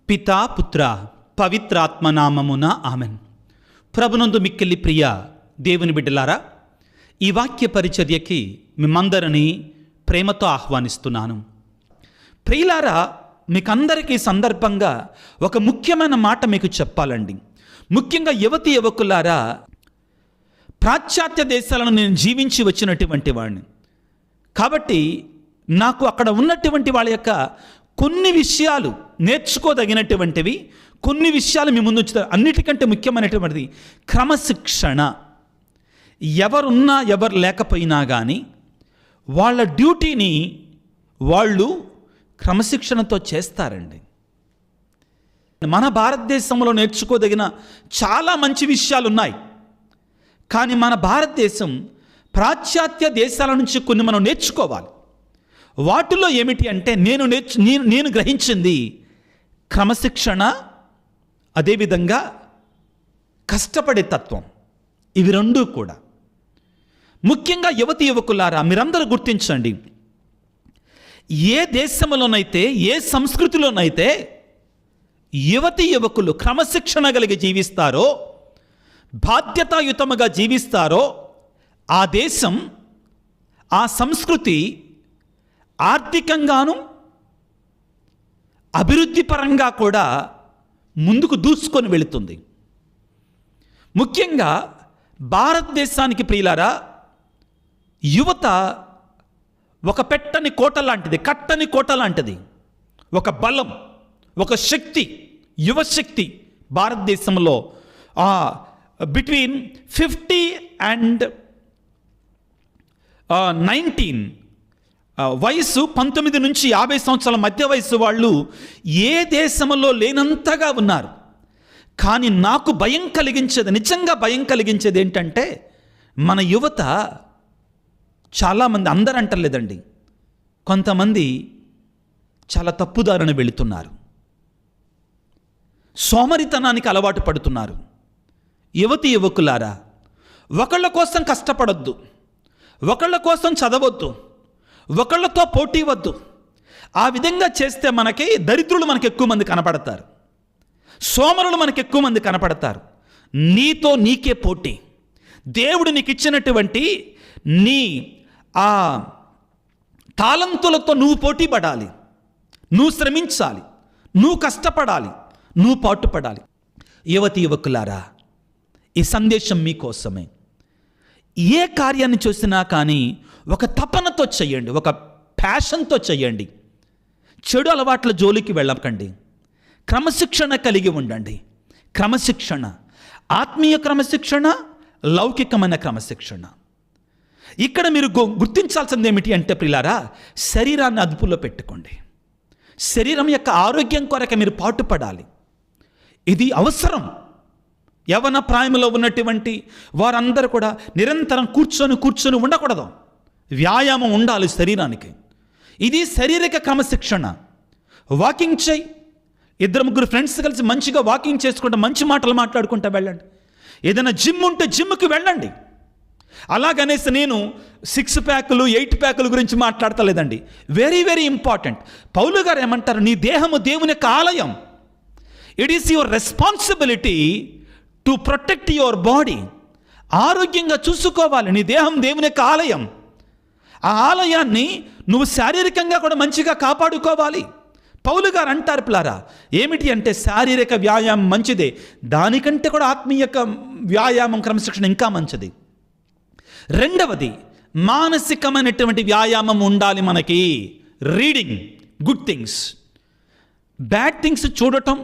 పితా పుత్ర పవిత్రాత్మనామమున ఆమెన్. ప్రభునందు మిక్కిలి ప్రియ దేవుని బిడ్డలారా, ఈ వాక్య పరిచర్యకి మిమ్మందరినీ ప్రేమతో ఆహ్వానిస్తున్నాను. ప్రియులారా, మీకందరికీ సందర్భంగా ఒక ముఖ్యమైన మాట మీకు చెప్పాలండి. ముఖ్యంగా యువతి యువకులారా, పాశ్చాత్య దేశాలను నేను జీవించి వచ్చినటువంటి వాడిని కాబట్టి నాకు అక్కడ ఉన్నటువంటి వాళ్ళ యొక్క కొన్ని విషయాలు నేర్చుకోదగినటువంటివి, కొన్ని విషయాలు మీ ముందు ఉంచుతారు. అన్నిటికంటే ముఖ్యమైనటువంటిది క్రమశిక్షణ. ఎవరున్నా ఎవరు లేకపోయినా కానీ వాళ్ళ డ్యూటీని వాళ్ళు క్రమశిక్షణతో చేస్తారండి. మన భారతదేశంలో నేర్చుకోదగిన చాలా మంచి విషయాలు ఉన్నాయి. కానీ మన భారతదేశం పాశ్చాత్య దేశాల నుంచి కొన్ని మనం నేర్చుకోవాలి. వాటిలో ఏమిటి అంటే నేను గ్రహించింది క్రమశిక్షణ, అదేవిధంగా కష్టపడే తత్వం. ఇవి రెండూ కూడా ముఖ్యంగా యువతి యువకులారా, మీరందరూ గుర్తించండి. ఏ దేశంలోనైతే, ఏ సంస్కృతిలోనైతే యువతి యువకులు క్రమశిక్షణ కలిగి జీవిస్తారో, బాధ్యతాయుతముగా జీవిస్తారో, ఆ దేశం, ఆ సంస్కృతి ఆర్థికంగాను అభివృద్ధి పరంగా కూడా ముందుకు దూసుకొని వెళుతుంది. ముఖ్యంగా భారతదేశానికి ప్రియులారా, యువత ఒక పెట్టని కోట లాంటిది, కట్టని కోట లాంటిది. ఒక బలం, ఒక శక్తి, యువశక్తి భారతదేశంలో బిట్వీన్ 50 and 19 వయసు, 19 నుంచి 50 సంవత్సరాల మధ్య వయసు వాళ్ళు ఏ దేశంలో లేనంతగా ఉన్నారు. కానీ నాకు భయం కలిగించేది, నిజంగా భయం కలిగించేది ఏంటంటే, మన యువత చాలామంది, అందరూ అంటలేదండి, కొంతమంది చాలా తప్పుదారిన వెళుతున్నారు, సోమరితనానికి అలవాటు పడుతున్నారు. యువతి యువకులారా, ఒకళ్ళ కోసం కష్టపడొద్దు, ఒకళ్ళ కోసం చదవద్దు, ఒకళ్ళతో పోటీ వద్దు. ఆ విధంగా చేస్తే మనకి దరిద్రులు మనకు ఎక్కువ మంది కనపడతారు, సోమరులు మనకు ఎక్కువ మంది కనపడతారు. నీతో నీకే పోటీ. దేవుడు నీకు ఇచ్చినటువంటి నీ ఆ తాళంతులతో నువ్వు పోటీ పడాలి, నువ్వు శ్రమించాలి, నువ్వు కష్టపడాలి, నువ్వు పాటుపడాలి. యువతి యువకులారా, ఈ సందేశం మీకోసమే. ఏ కార్యాన్ని చూసినా కానీ ఒక తపనతో చెయ్యండి, ఒక ప్యాషన్తో చెయ్యండి. చెడు అలవాట్ల జోలికి వెళ్ళకండి. క్రమశిక్షణ కలిగి ఉండండి. క్రమశిక్షణ, ఆత్మీయ క్రమశిక్షణ, లౌకికమైన క్రమశిక్షణ. ఇక్కడ మీరు గుర్తించాల్సింది ఏమిటి అంటే ప్రియులారా, శరీరాన్ని అదుపులో పెట్టుకోండి. శరీరం యొక్క ఆరోగ్యం కొరకు మీరు పాటుపడాలి. ఇది అవసరం. యవ్వన ప్రాయంలో ఉన్నటువంటి వారందరూ కూడా నిరంతరం కూర్చొని ఉండకూడదు. వ్యాయామం ఉండాలి శరీరానికి. ఇది శారీరక క్రమశిక్షణ. వాకింగ్ చేయి. 2-3 ఫ్రెండ్స్ కలిసి మంచిగా వాకింగ్ చేసుకుంటూ మంచి మాటలు మాట్లాడుకుంటూ వెళ్ళండి. ఏదైనా జిమ్ ఉంటే జిమ్కి వెళ్ళండి. అలాగనేసి నేను 6 ప్యాకులు 8 ప్యాకుల గురించి మాట్లాడతలేదండి. Very very important. పౌలు గారు ఏమంటారు, నీ దేహము దేవుని యొక్క ఆలయం. It is your responsibility to protect your body. ఆరోగ్యంగా చూసుకోవాలి. నీ దేహం దేవుని యొక్క ఆలయం. ఆ ఆలయాన్ని నువ్వు శారీరకంగా కూడా మంచిగా కాపాడుకోవాలి. పౌలు గారు అంటారు పిల్లారా, ఏమిటి అంటే శారీరక వ్యాయామం మంచిదే, దానికంటే కూడా ఆత్మీయ వ్యాయామం, క్రమశిక్షణ ఇంకా మంచిది. రెండవది, మానసికమైనటువంటి వ్యాయామం ఉండాలి మనకి. Reading good things, bad things చూడటం,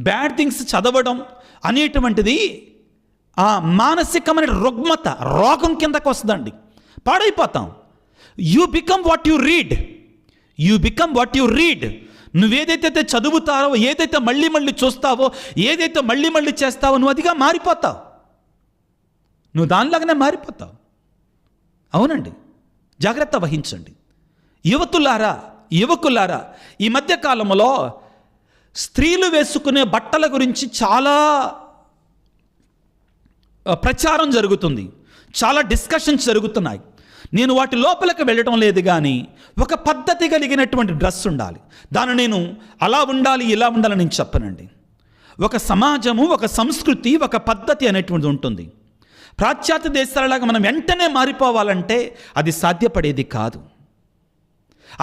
బ్యాడ్ థింగ్స్ చదవడం అనేటువంటిది ఆ మానసికమైన రుగ్మత, రోగం కిందకు వస్తుందండి. పాడైపోతాం. You become what you read. You become what you read. నువ్వేదైతే చదువుతావో, ఏదైతే మళ్ళీ మళ్ళీ చూస్తావో, ఏదైతే మళ్ళీ మళ్ళీ చేస్తావో, నువ్వు అదిగా మారిపోతావు. నువ్వు దానిలాగానే మారిపోతావు. అవునండి, జాగ్రత్త వహించండి. యువతులారా, యువకులారా, ఈ మధ్యకాలంలో స్త్రీలు వేసుకునే బట్టల గురించి చాలా ప్రచారం జరుగుతుంది, చాలా డిస్కషన్స్ జరుగుతున్నాయి. నేను వాటి లోపలికి వెళ్ళటం లేదు, కానీ ఒక పద్ధతి కలిగినటువంటి డ్రెస్ ఉండాలి. దాన్ని నేను అలా ఉండాలి ఇలా ఉండాలని నేను చెప్పనండి. ఒక సమాజము, ఒక సంస్కృతి, ఒక పద్ధతి అనేటువంటిది ఉంటుంది. పాశ్చాత్య దేశాలలాగా మనం వెంటనే మారిపోవాలంటే అది సాధ్యపడేది కాదు,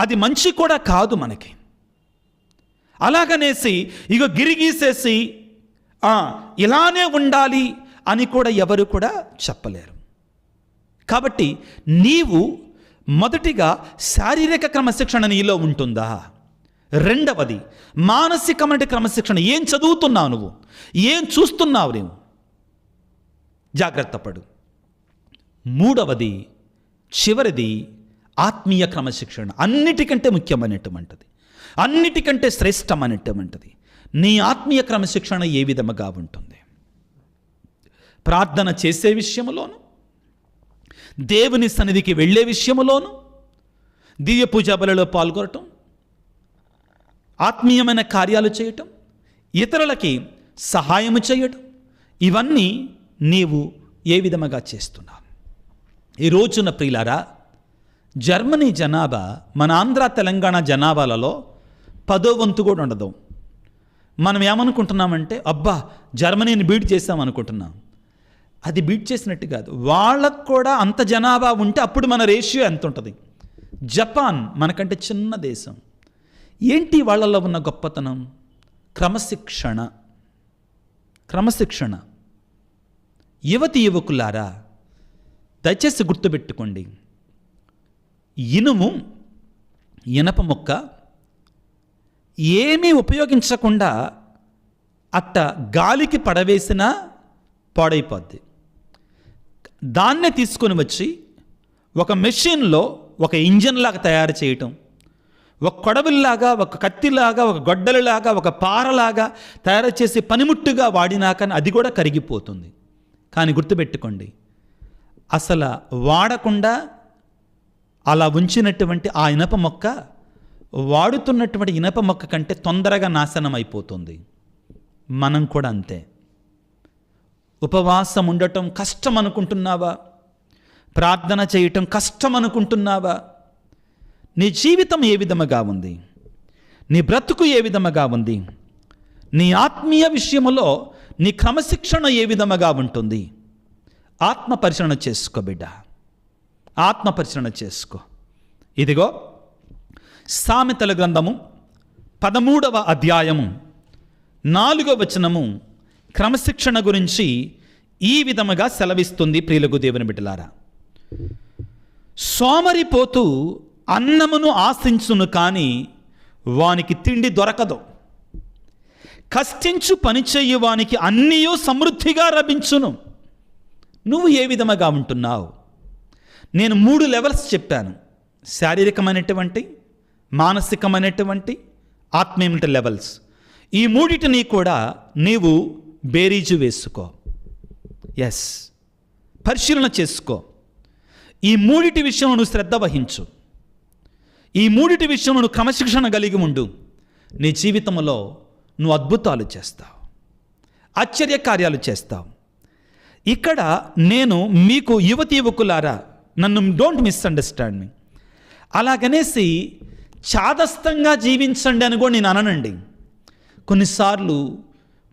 అది మంచి కూడా కాదు మనకి. అలాగనేసి ఇగో గిరిగీసేసి ఇలానే ఉండాలి అని కూడా ఎవరు కూడా చెప్పలేరు. కాబట్టి నీవు మొదటిగా శారీరక క్రమశిక్షణ నీలో ఉంటుందా? రెండవది మానసికమైన క్రమశిక్షణ. ఏం చదువుతున్నావు నువ్వు, ఏం చూస్తున్నావు నువ్వు, జాగ్రత్త పడు. మూడవది చివరిది ఆత్మీయ క్రమశిక్షణ. అన్నిటికంటే ముఖ్యమైనటువంటిది, అన్నిటికంటే శ్రేష్టమైనటువంటిది. నీ ఆత్మీయ క్రమశిక్షణ ఏ విధముగా ఉంటుంది? ప్రార్థన చేసే విషయంలోను, దేవుని సన్నిధికి వెళ్ళే విషయంలోను, దివ్య పూజా బలిలో పాల్గొనటం, ఆత్మీయమైన కార్యాలు చేయటం, ఇతరులకి సహాయము చేయటం, ఇవన్నీ నీవు ఏ విధముగా చేస్తున్నావు? ఈ రోజున ప్రియులారా, జర్మనీ జనాభా మన ఆంధ్ర తెలంగాణ జనాభాలలో 10వ వంతు కూడా ఉండదు. మనం ఏమనుకుంటున్నామంటే అబ్బా జర్మనీని బీట్ చేసామనుకుంటున్నాం. అది బీట్ చేసినట్టు కాదు, వాళ్ళకు కూడా అంత జనాభా ఉంటే అప్పుడు మన రేషియో ఎంత ఉంటుంది? జపాన్ మనకంటే చిన్న దేశం. ఏంటి వాళ్ళలో ఉన్న గొప్పతనం? క్రమశిక్షణ. క్రమశిక్షణ. యువతి యువకులారా, దయచేసి గుర్తుపెట్టుకోండి, ఇనప మొక్క ఏమీ ఉపయోగించకుండా అట్ట గాలికి పడవేసినా పాడైపోద్ది. దాన్నే తీసుకొని వచ్చి ఒక మెషిన్లో ఒక ఇంజన్ లాగా తయారు చేయటం, ఒక కొడవలిలాగా, ఒక కత్తిలాగా, ఒక గొడ్డలిలాగా, ఒక పారలాగా తయారు చేసి పనిముట్టుగా వాడినాక అది కూడా కరిగిపోతుంది. కానీ గుర్తుపెట్టుకోండి, అసలు వాడకుండా అలా ఉంచినటువంటి ఆ ఇనప మొక్క వాడుతున్నటువంటి ఇనప మొక్క కంటే తొందరగా నాశనం అయిపోతుంది. మనం కూడా అంతే. ఉపవాసం ఉండటం కష్టం అనుకుంటున్నావా? ప్రార్థన చేయటం కష్టం అనుకుంటున్నావా? నీ జీవితం ఏ విధముగా ఉంది? నీ బ్రతుకు ఏ విధముగా ఉంది? నీ ఆత్మీయ విషయంలో నీ క్రమశిక్షణ ఏ విధముగా ఉంటుంది? ఆత్మ పరిశీలన చేసుకో బిడ్డ, ఆత్మ పరిశీలన చేసుకో. ఇదిగో సామెతల గ్రంథము 13వ అధ్యాయము 4వ వచనము క్రమశిక్షణ గురించి ఈ విధముగా సెలవిస్తుంది. ప్రియులకు దేవుని బిడ్డలారా, సోమరిపోతూ అన్నమును ఆశించును కానీ వానికి తిండి దొరకదు, కష్టించు పనిచేయు వానికి అన్నీయూ సమృద్ధిగా లభించును. నువ్వు ఏ విధముగా ఉంటున్నావు? నేను 3 లెవెల్స్ చెప్పాను. శారీరకమైనటువంటి, మానసికమైనటువంటి, ఆత్మీయమైన లెవెల్స్. ఈ మూడిటిని కూడా నీవు బేరీజు వేసుకో. ఎస్, పరిశీలన చేసుకో. ఈ మూడిటి విషయంలో నువ్వు శ్రద్ధ వహించు. ఈ మూడిటి విషయంలో నువ్వు క్రమశిక్షణ కలిగి ఉండు. నీ జీవితంలో నువ్వు అద్భుతాలు చేస్తావు, ఆశ్చర్య కార్యాలు చేస్తావు. ఇక్కడ నేను మీకు యువతి యువకులారా, నన్ను డోంట్ మిస్అండర్స్టాండ్ మీ, అలాగనేసి చాదస్తంగా జీవించండి అని కూడా నేను అననండి. కొన్నిసార్లు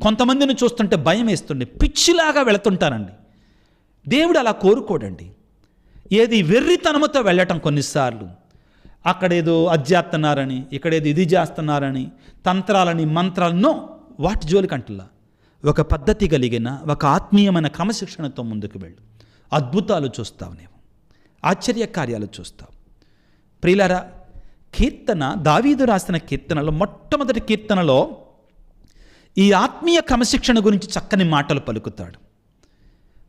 కొంతమందిని చూస్తుంటే భయం వేస్తుండే, పిచ్చిలాగా వెళుతుంటారండి. దేవుడు అలా కోరుకోడండి. ఏది వెర్రితనముతో వెళ్ళటం, కొన్నిసార్లు అక్కడేదో అది చేస్తున్నారని, ఇక్కడేదో ఇది చేస్తున్నారని, తంత్రాలని, మంత్రాలను, వాటి జోలికి అంటలా. ఒక పద్ధతి కలిగిన, ఒక ఆత్మీయమైన క్రమశిక్షణతో ముందుకు వెళ్ళు. అద్భుతాలు చూస్తావు, నీవు ఆశ్చర్య కార్యాలు చూస్తావు. ప్రియులారా, కీర్తన, దావీదు రాసిన కీర్తనలో మొట్టమొదటి కీర్తనలో ఈ ఆత్మీయ క్రమశిక్షణ గురించి చక్కని మాటలు పలుకుతాడు.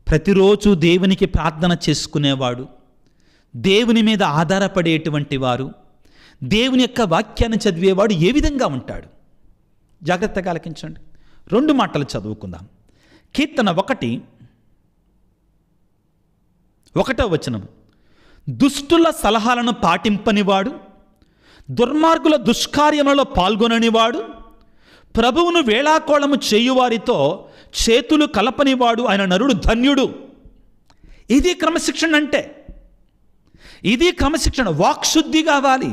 ప్రతిరోజు దేవునికి ప్రార్థన చేసుకునేవాడు, దేవుని మీద ఆధారపడేటువంటి వారు, దేవుని యొక్క వాక్యాన్ని చదివేవాడు ఏ విధంగా ఉంటాడు? జాగ్రత్తగా ఆలకించండి. 2 మాటలు చదువుకుందాం. కీర్తన 1వ వచనం, దుష్టుల సలహాలను పాటింపనివాడు, దుర్మార్గుల దుష్కార్యములలో పాల్గొననివాడు, ప్రభువును వేళాకోళము చేయువారితో చేతులు కలపనివాడు ఆయన నరుడు ధన్యుడు. ఇది క్రమశిక్షణ అంటే. ఇది క్రమశిక్షణ. వాక్శుద్ధి కావాలి.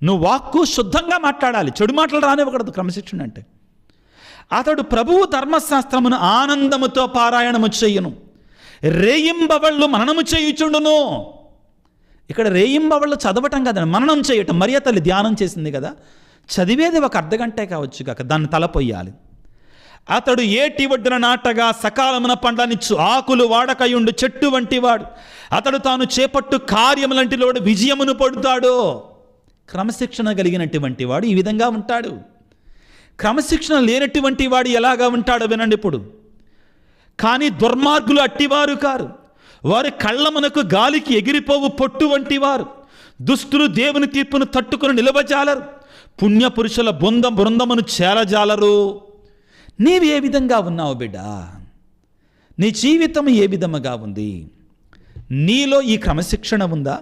నువ్వు వాక్కు శుద్ధంగా మాట్లాడాలి, చెడు మాటలు రానివ్వకూడదు క్రమశిక్షణ అంటే. అతడు ప్రభువు ధర్మశాస్త్రమును ఆనందముతో పారాయణము చెయ్యును, రేయింబవళ్ళు మననము చేయుచుండును. ఇక్కడ రేయింబవళ్ళు చదవటం కదండి, మననం చేయటం. మరియ తల్లి ధ్యానం చేసింది కదా, చదివేది ఒక అర్ధగంటే కావచ్చు కాక దాన్ని తలపోయాలి. అతడు ఏటి ఒడ్డున నాటగా సకాలమున పండ్లనిచ్చు ఆకులు వాడకయుండు చెట్టు వంటి వాడు. అతడు తాను చేపట్టు కార్యములంటిలోడు విజయమును పొడుతాడు. క్రమశిక్షణ కలిగినటువంటి వాడు ఈ విధంగా ఉంటాడు. క్రమశిక్షణ లేనటువంటి వాడు ఎలాగా ఉంటాడో వినండి ఇప్పుడు. కానీ దుర్మార్గులు అట్టివారు కారు, వారి కళ్ళమునకు గాలికి ఎగిరిపోవు పొట్టు వంటి వారు. దుష్టులు దేవుని తీర్పును తట్టుకుని నిలవజాలరు, పుణ్యపురుషుల బృందమును చేరజాలరు. నీవు ఏ విధంగా ఉన్నావు బిడ్డ? నీ జీవితం ఏ విధముగా ఉంది? నీలో ఈ క్రమశిక్షణ ఉందా?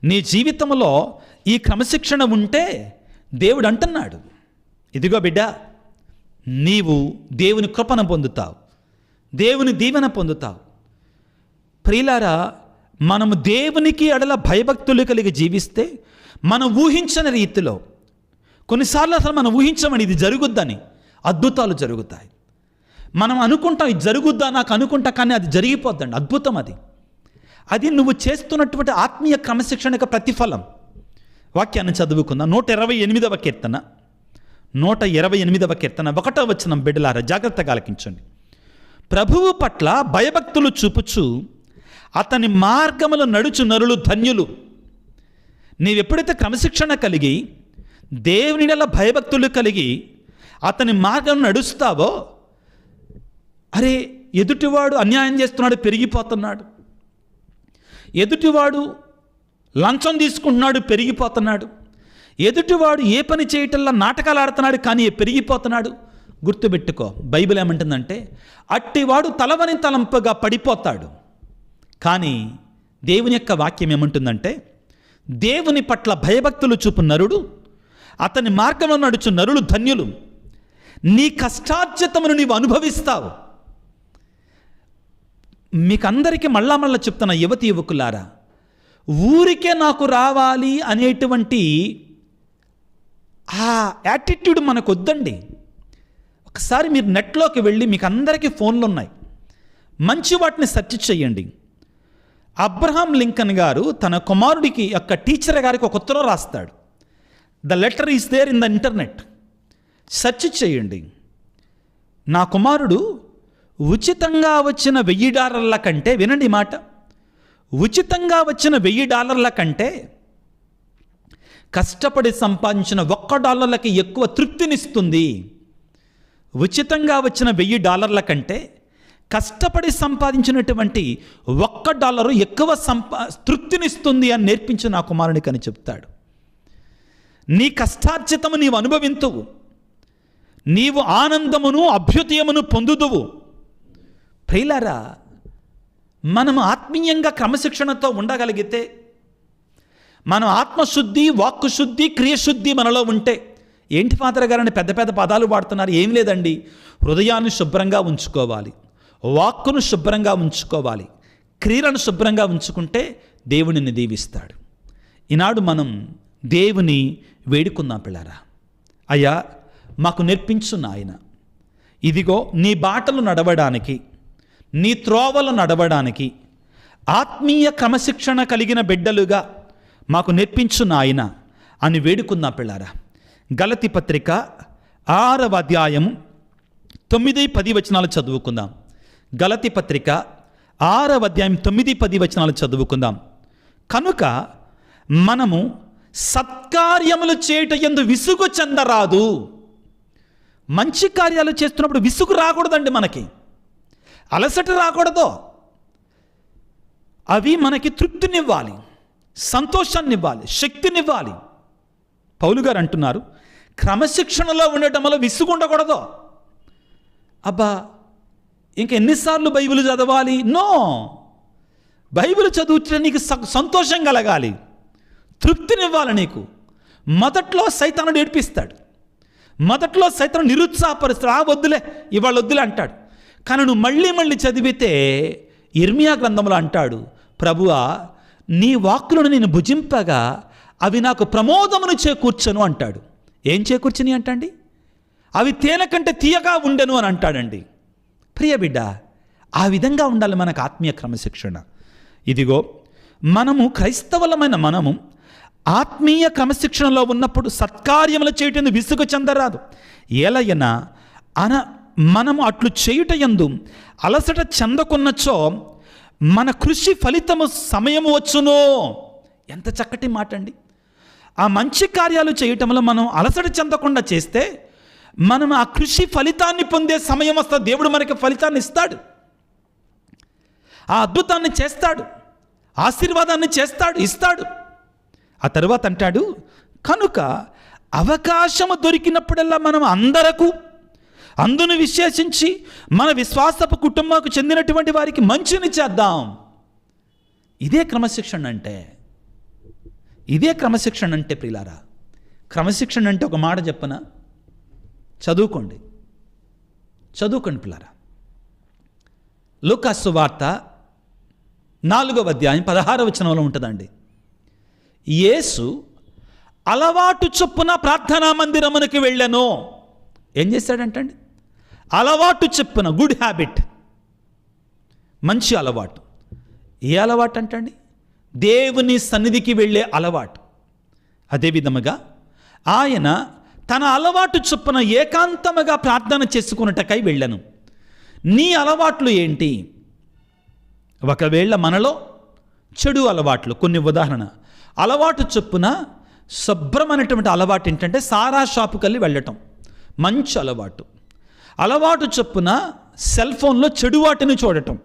నీ జీవితంలో ఈ క్రమశిక్షణ ఉంటే దేవుడు అంటున్నాడు, ఇదిగో బిడ్డ, నీవు దేవుని కృపను పొందుతావు, దేవుని దీవెన పొందుతావు. ప్రియులారా, మనము దేవునికి ఎడల భయభక్తులు కలిగి జీవిస్తే మనం ఊహించని రీతిలో, కొన్నిసార్లు అసలు మనం ఊహించమని ఇది జరుగుద్దని, అద్భుతాలు జరుగుతాయి. మనం అనుకుంటాం ఇది జరుగుద్దా నాకు అనుకుంటా, కానీ అది జరిగిపోద్దండి. అద్భుతం అది. అది నువ్వు చేస్తున్నటువంటి ఆత్మీయ క్రమశిక్షణకు ప్రతిఫలం. వాక్యాన్ని చదువుకుందాం. 128వ కీర్తన 128వ కీర్తన 1వ వచనం. బిడ్డలారా జాగ్రత్తగా ఆలకించండి. ప్రభువు పట్ల భయభక్తులు చూపుచు అతని మార్గములు నడుచు నరులు ధన్యులు. నీవెప్పుడైతే క్రమశిక్షణ కలిగి దేవునిల భయభక్తులు కలిగి అతని మార్గం నడుస్తావో, అరే ఎదుటివాడు అన్యాయం చేస్తున్నాడు పెరిగిపోతున్నాడు, ఎదుటివాడు లంచం తీసుకుంటున్నాడు పెరిగిపోతున్నాడు, ఎదుటివాడు ఏ పని చేయటంలో నాటకాలు ఆడుతున్నాడు కానీ పెరిగిపోతున్నాడు. గుర్తుపెట్టుకో, బైబిల్ ఏమంటుందంటే అట్టివాడు తలవని తలంపుగా పడిపోతాడు. కానీ దేవుని యొక్క వాక్యం ఏమంటుందంటే దేవుని పట్ల భయభక్తులు చూపు నరుడు, అతని మార్గంలో నడుచు నరులు ధన్యులు. నీ కష్టార్జితమును నీవు అనుభవిస్తావు. మీకందరికీ మళ్ళా చెప్తున్న యువతి యువకులారా, ఊరికే నాకు రావాలి అనేటువంటి ఆ యాటిట్యూడ్ మనకు వద్దండి. ఒకసారి మీరు నెట్లోకి వెళ్ళి, మీకు అందరికీ ఫోన్లు ఉన్నాయి, మంచి వాటిని సెర్చ్ చేయండి. అబ్రహాం లింకన్ గారు తన కుమారుడికి యొక్క టీచర్ గారికి ఒక ఉత్తరం రాస్తాడు. The letter is there in the internet. Search చేయండి. నా కుమారుడు ఉచితంగా వచ్చిన $1000 కంటే, వినండి మాట, ఉచితంగా వచ్చిన $1000 కంటే కష్టపడి సంపాదించిన $1 ఎక్కువ తృప్తినిస్తుంది. ఉచితంగా వచ్చిన $1000 కంటే కష్టపడి సంపాదించినటువంటి $1 ఎక్కువ తృప్తినిస్తుంది అని నేర్పించి నా కుమారునికి అని చెప్తాడు. నీ కష్టార్జితము నీవు అనుభవింతువు, నీవు ఆనందమును అభ్యుదయమును పొందుదువు. ప్రియులారా, మనము ఆత్మీయంగా క్రమశిక్షణతో ఉండగలిగితే, మనం ఆత్మశుద్ధి, వాక్కుశుద్ధి, క్రియశుద్ధి మనలో ఉంటే, ఏంటి ఫాదర్ గారని పెద్ద పెద్ద పదాలు వాడుతున్నారు? ఏం లేదండి, హృదయాన్ని శుభ్రంగా ఉంచుకోవాలి, వాక్కును శుభ్రంగా ఉంచుకోవాలి, క్రియలను శుభ్రంగా ఉంచుకుంటే దేవునిని దీవిస్తాడు. ఈనాడు మనం దేవుని వేడుకుందాం. పిల్లారా, అయ్యా మాకు నేర్పించు నాయన, ఇదిగో నీ బాటలు నడవడానికి, నీ త్రోవలు నడవడానికి ఆత్మీయ క్రమశిక్షణ కలిగిన బిడ్డలుగా మాకు నేర్పించు నాయన అని వేడుకుందాం. పిల్లారా, గలతీ పత్రిక 6వ అధ్యాయము 9-10 వచనాలు చదువుకుందాం. గలతీ పత్రిక 6వ అధ్యాయం 9-10 వచనాలు చదువుకుందాం. కనుక మనము సత్కార్యములు చేయుట యందు విసుగు చెందరాదు. మంచి కార్యాలు చేస్తున్నప్పుడు విసుగు రాకూడదండి, మనకి అలసట రాకూడదు. అవి మనకి తృప్తినివ్వాలి, సంతోషాన్నివ్వాలి, శక్తినివ్వాలి. పౌలు గారు అంటున్నారు, క్రమశిక్షణలో ఉండటం వల్ల విసుగు ఉండకూడదు. అబ్బా, ఇంక ఎన్నిసార్లు బైబిల్ చదవాలి? నో, బైబిల్ చదువుతుంటే నీకు సంతోషం కలగాలి, తృప్తినివ్వాలి నీకు. మొదట్లో సైతానుడు ఏడ్పిస్తాడు, మొదట్లో సైతాను నిరుత్సాహపరుస్తాడు. వద్దులే, ఇవాళ వద్దులే అంటాడు. కానీ నువ్వు మళ్ళీ చదివితే ఇర్మియా గ్రంథంలో అంటాడు, ప్రభువా నీ వాక్కులను నేను భుజింపగా అవి నాకు ప్రమోదమును చేకూర్చను అంటాడు. ఏం చేకూర్చని అంటండి? అవి తేనె కంటే తీయగా ఉండెను అని అంటాడండి. ప్రియ బిడ్డ, ఆ విధంగా ఉండాలి మనకు ఆత్మీయ క్రమశిక్షణ. ఇదిగో మనము క్రైస్తవులమైన మనము ఆత్మీయ క్రమశిక్షణలో ఉన్నప్పుడు సత్కార్యములు చేయటం విసుగు చెందరాదు. ఏలయనా మనము అట్లు చేయుట యందు అలసట చెందకున్నచో మన కృషి ఫలితము సమయము వచ్చును. ఎంత చక్కటి మాట అండి. ఆ మంచి కార్యాలు చేయటంలో మనం అలసట చెందకుండా చేస్తే మనం ఆ కృషి ఫలితాన్ని పొందే సమయం వస్తుంది. దేవుడు మనకి ఫలితాన్ని ఇస్తాడు, ఆ అద్భుతాన్ని చేస్తాడు, ఆశీర్వాదాన్ని ఇస్తాడు. ఆ తర్వాత అంటాడు, కనుక అవకాశము దొరికినప్పుడల్లా మనం అందరకు అందును విశేషించి మన విశ్వాసపు కుటుంబానికి చెందినటువంటి వారికి మంచిని చేద్దాం. ఇదే క్రమశిక్షణ అంటే. ప్రియులారా, క్రమశిక్షణ అంటే ఒక మాట చెప్పనా? చదువుకోండి పిల్లారా. లూకా సువార్త 4వ అధ్యాయం 16వ వచనంలో ఉంటుందండి. యేసు అలవాటు చొప్పున ప్రార్థనా మందిరమునకి వెళ్ళాను. ఏం చేశాడంటండి? అలవాటు చొప్పున, గుడ్ హ్యాబిట్, మంచి అలవాటు. ఏ అలవాటు అంటండి? దేవుని సన్నిధికి వెళ్ళే అలవాటు. అదేవిధముగా ఆయన తన అలవాటు చొప్పున ఏకాంతముగా ప్రార్థన చేసుకున్నటకై వెళ్ళాను. నీ అలవాట్లు ఏంటి? ఒకవేళ మనలో చెడు అలవాట్లు కొన్ని ఉదాహరణ. అలవాటు చొప్పున శుభ్రమైనటువంటి అలవాటు ఏంటంటే సారా షాపుకి వెళ్ళి వెళ్ళటం, మంచి అలవాటు. అలవాటు చొప్పున సెల్ ఫోన్లో చెడు వాటిని చూడటం,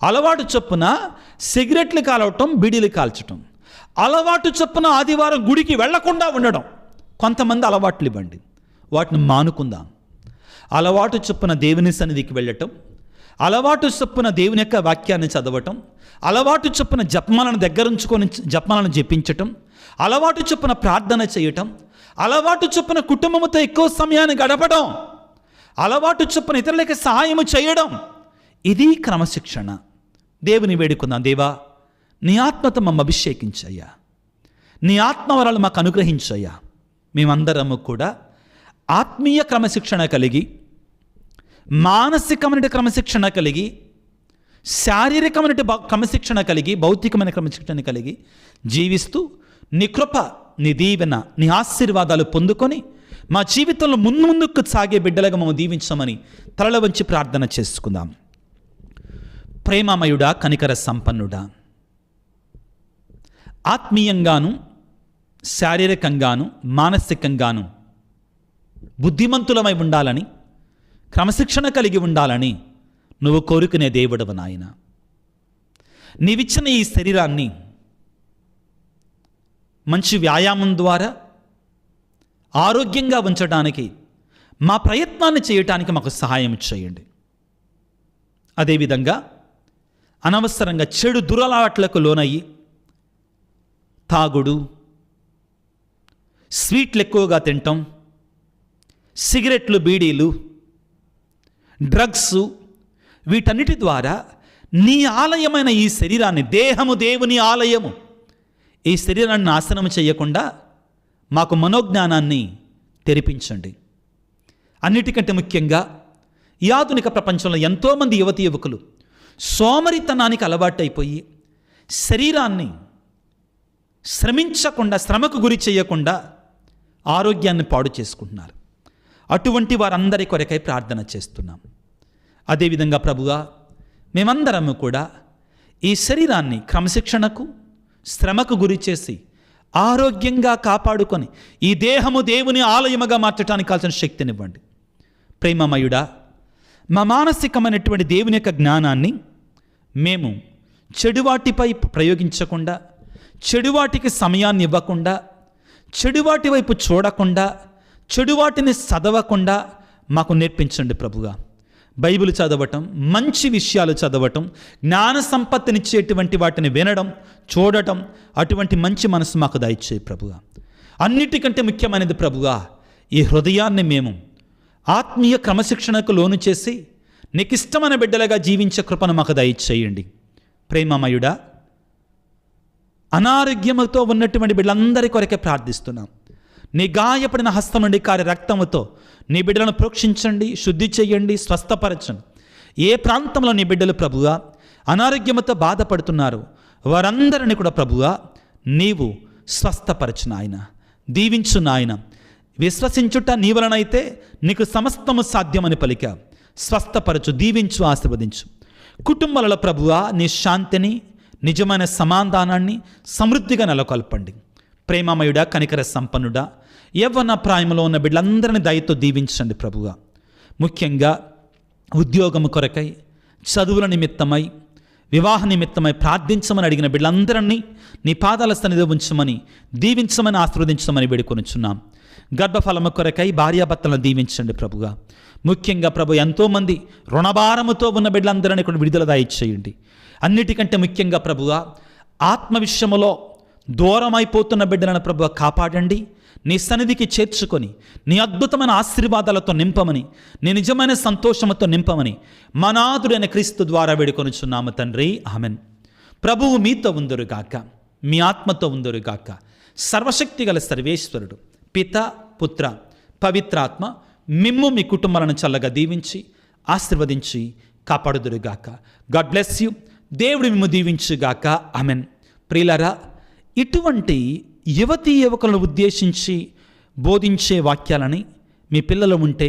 అలవాటు చొప్పున సిగరెట్లు కాలవటం, బీడీలు కాల్చటం, అలవాటు చొప్పున ఆదివారం గుడికి వెళ్లకుండా ఉండడం. కొంతమంది అలవాట్లు ఇవ్వండి, వాటిని మానుకుందాం. అలవాటు చొప్పున దేవుని సన్నిధికి వెళ్ళటం, అలవాటు చొప్పున దేవుని యొక్క వాక్యాన్ని చదవటం, అలవాటు చొప్పున జపమాలను దగ్గరుంచుకొని జపమాలను జపించటం, అలవాటు చొప్పున ప్రార్థన చేయటం, అలవాటు చొప్పున కుటుంబంతో ఎక్కువ సమయాన్ని గడపడం, అలవాటు చొప్పున ఇతరులకి సహాయము చేయడం. ఇది క్రమశిక్షణ. దేవుని వేడుకుందాం. దేవా, నీ ఆత్మతో మమ్మ అభిషేకించయ్యా, నీ ఆత్మవరాలు మాకు అనుగ్రహించయ్యా. మేమందరము కూడా ఆత్మీయ క్రమశిక్షణ కలిగి, మానసికమైన క్రమశిక్షణ కలిగి, శారీరకమైన క్రమశిక్షణ కలిగి, భౌతికమైన క్రమశిక్షణ కలిగి జీవిస్తూ నీ కృప, నీ దీవెన, నీ ఆశీర్వాదాలు పొందుకొని మా జీవితంలో ముందుకు సాగే బిడ్డలుగా మమ్మల్ని దీవించమని తలల వంచి ప్రార్థన చేసుకుందాం. ప్రేమమయుడా, కనికర సంపన్నుడా, ఆత్మీయంగాను శారీరకంగాను మానసికంగాను బుద్ధిమంతులమై ఉండాలని, క్రమశిక్షణ కలిగి ఉండాలని నువ్వు కోరుకునే దేవుడవు నాయన. నీవిచ్చిన ఈ శరీరాన్ని మంచి వ్యాయామం ద్వారా ఆరోగ్యంగా ఉంచడానికి మా ప్రయత్నాన్ని చేయటానికి మాకు సహాయం చేయండి. అదేవిధంగా అనవసరంగా చెడు దురలవాట్లకు లోనయ్యి తాగుడు, స్వీట్లు ఎక్కువగా తినటం, సిగరెట్లు, బీడీలు, డ్రగ్స్, వీటన్నిటి ద్వారా నీ ఆలయమైన ఈ శరీరాన్ని, దేహము దేవుని ఆలయము, ఈ శరీరాన్ని నాశనం చేయకుండా మాకు మనోజ్ఞానాన్ని తెరిపించండి. అన్నిటికంటే ముఖ్యంగా ఈ ఆధునిక ప్రపంచంలో ఎంతోమంది యువకులు సోమరితనానికి అలవాటైపోయి శరీరాన్ని శ్రమించకుండా, శ్రమకు గురి చేయకుండా ఆరోగ్యాన్ని పాడు చేసుకుంటున్నారు. అటువంటి వారందరి కొరకై ప్రార్థన చేస్తున్నాం. అదేవిధంగా ప్రభువా, మేమందరము కూడా ఈ శరీరాన్ని క్రమశిక్షణకు, శ్రమకు గురి చేసి ఆరోగ్యంగా కాపాడుకొని ఈ దేహము దేవుని ఆలయముగా మార్చడానికి కావాల్సిన శక్తినివ్వండి. ప్రేమమయుడా, మా మానసికమైనటువంటి దేవుని యొక్క జ్ఞానాన్ని మేము చెడువాటిపై ప్రయోగించకుండా, చెడువాటికి సమయాన్ని ఇవ్వకుండా, చెడువాటి వైపు చూడకుండా, చెడువాటిని చదవకుండా మాకు నేర్పించండి ప్రభుగా. బైబిల్ చదవటం, మంచి విషయాలు చదవటం, జ్ఞాన సంపత్తినిచ్చేటువంటి వాటిని వినడం, చూడటం, అటువంటి మంచి మనసు మాకు దయచేయి ప్రభుగా. అన్నిటికంటే ముఖ్యమైనది ప్రభుగా, ఈ హృదయాన్ని మేము ఆత్మీయ క్రమశిక్షణకు లోను చేసి నీకు ఇష్టమైన బిడ్డలుగా జీవించే కృపను మాకు దయచేయండి. ప్రేమమయుడా, అనారోగ్యముతో ఉన్నటువంటి బిడ్డలందరి కొరకే ప్రార్థిస్తున్నాం. నీ గాయపడిన హస్తం నుండి కారే రక్తముతో నీ బిడ్డలను ప్రోక్షించండి, శుద్ధి చేయండి, స్వస్థపరచండి. ఏ ప్రాంతంలో నీ బిడ్డలు ప్రభువా అనారోగ్యముతో బాధపడుతున్నారు వారందరినీ కూడా ప్రభువా నీవు స్వస్థపరచు నాయన, దీవించు నాయన. విశ్వసించుట నీ వలనైతే నీకు సమస్తము సాధ్యమని పలిక. స్వస్థపరచు, దీవించు, ఆశీర్వదించు. కుటుంబాలలో ప్రభువా నీ శాంతిని, నిజమైన సమాధానాన్ని సమృద్ధిగా నెలకొల్పండి. ప్రేమమయుడా, కనికర సంపన్నుడా, యవ్వన ప్రాయంలో ఉన్న బిడ్డలందరినీ దయతో దీవించండి ప్రభువా. ముఖ్యంగా ఉద్యోగము కొరకై, చదువుల నిమిత్తమై, వివాహ నిమిత్తమై ప్రార్థించమని అడిగిన బిడ్డలందరినీ నీ పాదాల సన్నిధిలో ఉంచమని, దీవించమని, ఆశీర్వదించమని వేడుకొనుచున్నాం. గర్భఫలము కొరకై భార్యాభర్తలను దీవించండి ప్రభుగా. ముఖ్యంగా ప్రభు ఎంతోమంది రుణభారముతో ఉన్న బిడ్డలందరినీ కూడా విడుదల దయచేయండి. అన్నిటికంటే ముఖ్యంగా ప్రభుగా ఆత్మ విషయములో దూరమైపోతున్న బిడ్డలను ప్రభువ కాపాడండి. నీ సన్నిధికి చేర్చుకొని నీ అద్భుతమైన ఆశీర్వాదాలతో నింపమని, నీ నిజమైన సంతోషముతో నింపమని మనాథుడైన క్రీస్తు ద్వారా వేడుకొనుచున్నాము తండ్రి, ఆమెన్. ప్రభువు మీతో ఉందరుగాక, మీ ఆత్మతో ఉందరుగాక. సర్వశక్తి గల సర్వేశ్వరుడు పిత, పుత్ర, పవిత్రాత్మ మిమ్ము మీ కుటుంబాలను చల్లగా దీవించి ఆశీర్వదించి కాపాడుదురుగాక. God bless you. దేవుడు మిమ్ము దీవించుగాక, ఆమెన్. ప్రియులారా, ఇటువంటి యువతీ యువకులను ఉద్దేశించి బోధించే వాక్యాలని మీ పిల్లలు ఉంటే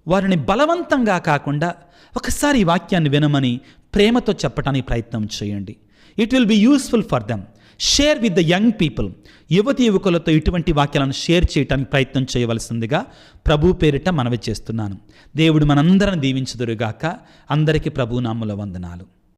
వారిని బలవంతంగా కాకుండా ఒకసారి ఈ వాక్యాన్ని వినమని ప్రేమతో చెప్పడానికి ప్రయత్నం చేయండి. It will be useful for them. Share with the young people. యువతి యువకులతో ఇటువంటి వాక్యాలను షేర్ చేయడానికి ప్రయత్నం చేయవలసిందిగా ప్రభు పేరిట మనవి చేస్తున్నాను. దేవుడు మనందరిని దీవించుదురుగాక. అందరికీ ప్రభు నామముల వందనాలు.